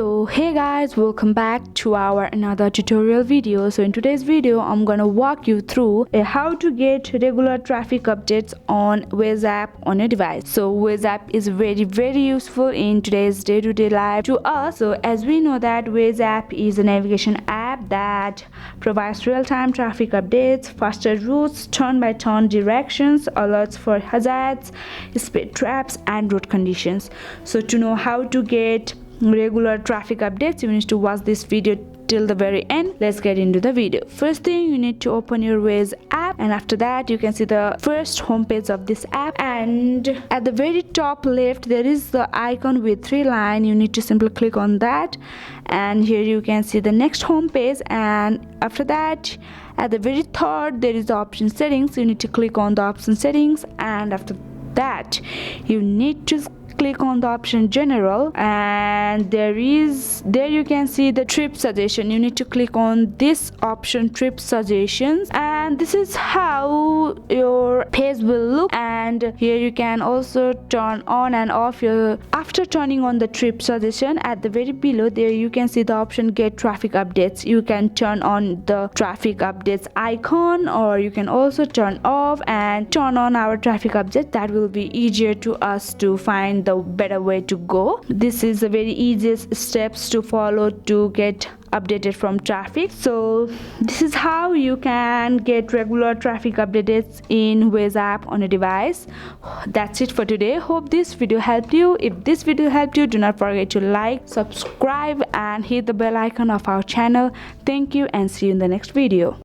So hey guys, welcome back to our another tutorial video. So in today's video I'm gonna walk you through how to get regular traffic updates on Waze app on your device. So Waze app is very useful in today's day-to-day life to us. So as we know that Waze app is a navigation app that provides real-time traffic updates, faster routes, turn-by-turn directions, alerts for hazards, speed traps and road conditions. So to know how to get regular traffic updates, you need to watch this video till the very end. Let's get into the video. First thing, you need to open your Waze app, and after that you can see the first homepage of this app, and at the very top left there is the icon with 3 lines. You need to simply click on that, and here you can see the next homepage, and after that at the very third there is the option settings. You need to click on the option settings, and after that you need to click on the option general, and there you can see the trip suggestion. You need to click on this option, trip suggestions, and this is how your page will look. And here you can also turn on and off your, after turning on the trip suggestion, at the very below there you can see the option get traffic updates. You can turn on the traffic updates icon, or you can also turn off and turn on our traffic update. That will be easier to us to find the better way to go. This is the very easiest steps to follow to get updated from traffic. So this is how you can get regular traffic updates in Waze app on a device. That's it for today. Hope this video helped you. If this video helped you, do not forget to like, subscribe and hit the bell icon of our channel. Thank you and see you in the next video.